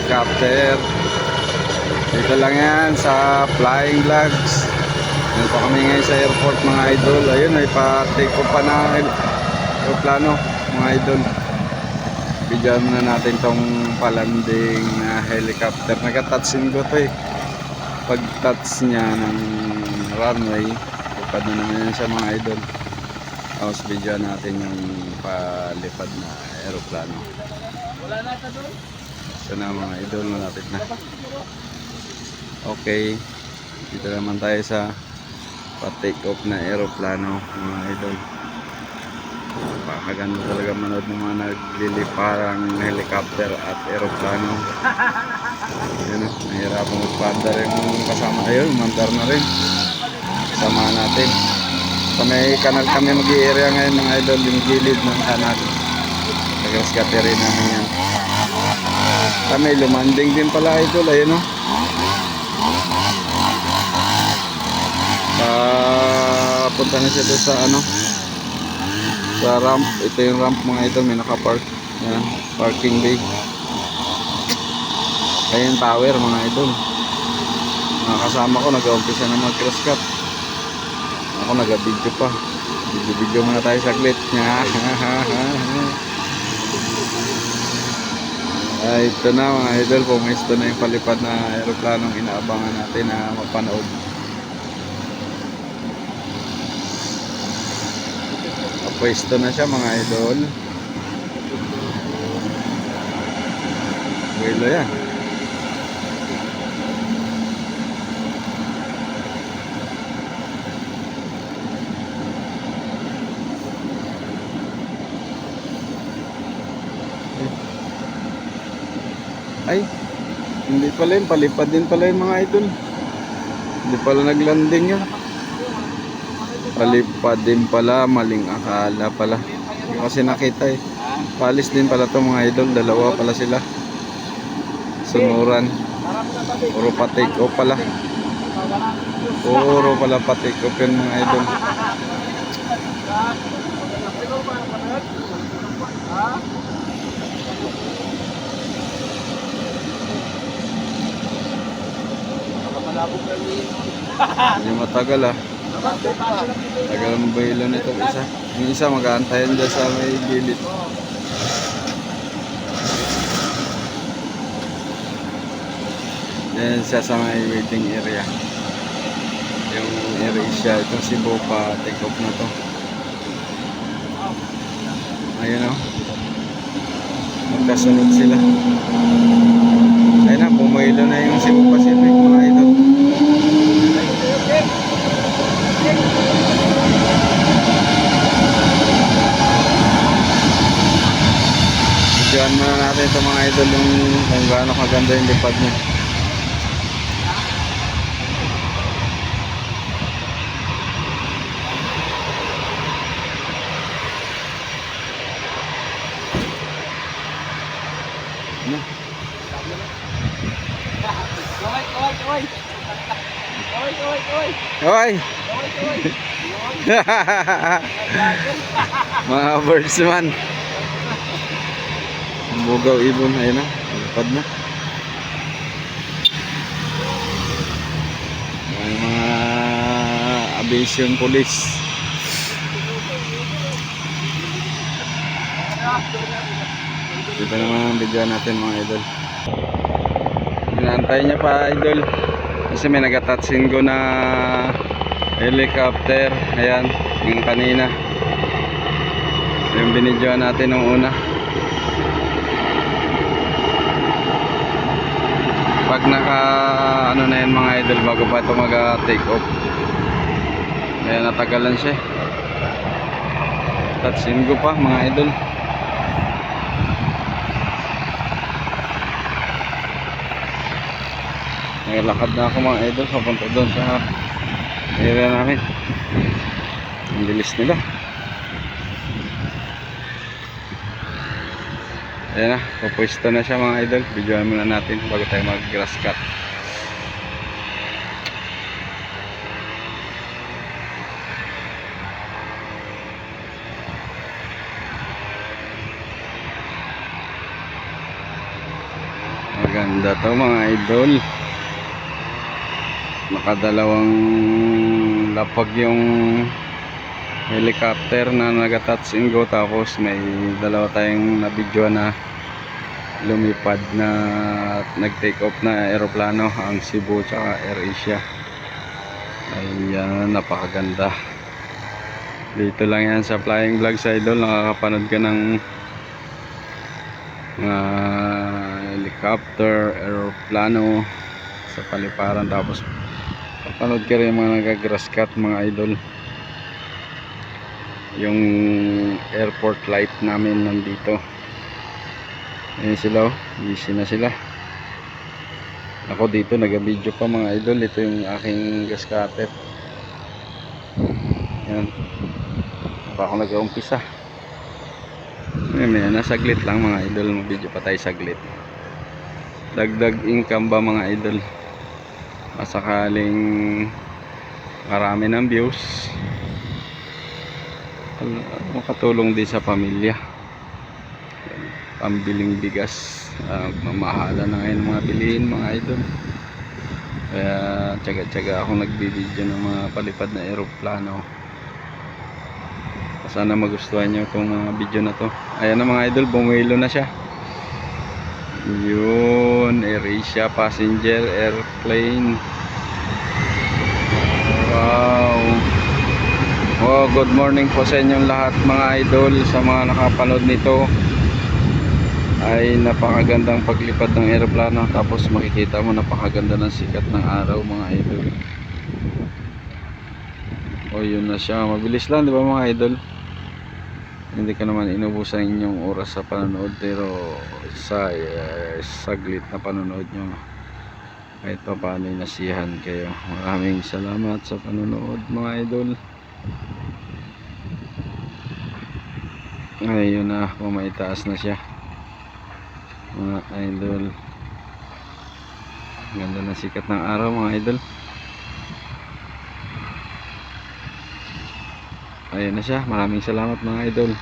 helicopter. Dito lang yan sa Flying Vlogs. Yan pa kami ngayon sa airport mga idol. Ayun, may pa-take off pa na aeroplano mga idol. Bigyan muna natin tong palanding na helicopter. Naka-touch and go to eh. Pag touch niya ng runway, lipad na naman yan siya mga idol. Tapos bigyan natin yung palipad na aeroplano. Wala na ito doon? So na mga idol, malapit na. Okay, dito naman tayo sa pa-take off na aeroplano mga idol. Pakaganda talaga manood ng mga nagliliparang helicopter at aeroplano. Yun o, nahirapan mag-pander yung kasama. Ayun, mandar na rin. Kasama natin. Sa may kanal kami mag-i-area ngayon mga idol, yung gilid ng kanal. Nag-rescate rin namin yan. Kami lumanding din pala idol, ayun o. Punta na siya doon sa ano, sa ramp. Ito yung ramp mga idol, may nakapark. Yan, parking bay. Ayan tower mga idol. Mga kasama ko nag-umpisa na mag-crosscut. Ako nag-video pa. Video muna tayo saglit. Ay, ito na mga idol, pumisto na yung palipad na aeroplanong inaabangan natin na mapanood. Pwesto na siya mga idol. Buelo yan. Ay, hindi pala yun, palipad din pala yung mga idol. Hindi pala naglanding yun. Palipad din pala, maling akala pala. Hindi kasi nakita eh. Palis din pala to mga idol, dalawa pala sila. Sunuran. Puro pa-take off pala. Puro pala pa-take off yun mga idol. Hindi matagal ah. Tagal ang buhilo nito isa. Yung isa mag-aantayan dyan sa may gilid. Yan siya sa may waiting area. Yung area siya, itong Cebu pa take off na to. Ayun o. Magkasunod sila. Ayun na, bumuhilo na yung Cebu Pacific mga idol. Videoan muna natin ito mga idol yung kung gaano kaganda yung lipad niya. Ano? Hoy! Mga birds man. Bugaw ibon, ayun na, lipad na. Yung mga aviation police. Dito naman ang video natin mga idol. Inaantay niya pa idol. Kasi may nag-touch and go na helicopter. Ayan, yung kanina. Yung binidyoan natin nung una. Pag naka ano na yan mga idol bago pa ito mag take off. Ayan, natagalan siya. Touch and go pa mga idol. Naglalakad na ako mga idol papunta doon sa area namin. Ang bilis nila. Ayan na, pupwesto na siya mga idol. Videoan muna natin bago tayo mag-grass cut. Maganda Ganda to mga idol. Nakadalawang lapag yung helicopter na nag-touch and go, tapos may dalawa tayong na-video na lumipad na nag-take off na aeroplano, ang Cebu tsaka AirAsia. Ayan, napakaganda. Dito lang yan sa Flying Vlogs idol, nakakapanood ka ng mga helicopter, aeroplano sa paliparan, tapos papanood ka rin mga nag-grass cut mga idol. Yung airport light namin nandito. Ayan sila, busy na sila. Ako dito nag-video pa mga idol. Ito yung aking gas cutter. Yan, pa ako nag-umpisa. Ayan, nasaglit lang mga idol, mag-video pa tayo saglit. Dagdag income ba mga idol, masakaling marami ng views, makatulong din sa pamilya, pambiling bigas. Mamahala na ngayon mga bilihin mga idol, kaya tsaga-tsaga ako nagbibideo ng mga palipad na aeroplano. Sana magustuhan nyo itong mga video na to. Ayan na mga idol, bumuelo na siya. Yun, AirAsia passenger airplane. Wow. Oh, good morning po sa inyong lahat mga idol. Sa mga nakapanood nito, ay napakagandang paglipad ng aeroplano, tapos makikita mo napakaganda ng sikat ng araw mga idol. Oh, yun na siya. Mabilis lang, di ba mga idol? Hindi ka naman inubusan inyong oras sa panonood, pero sa saglit na panonood nyo, kahit pa paano nasiyahan kayo. Maraming salamat sa panonood mga idol. Ayun na, pumaitaas na siya mga idol. Ganda na sikat ng araw mga idol. Ayun na siya. Maraming salamat mga idol.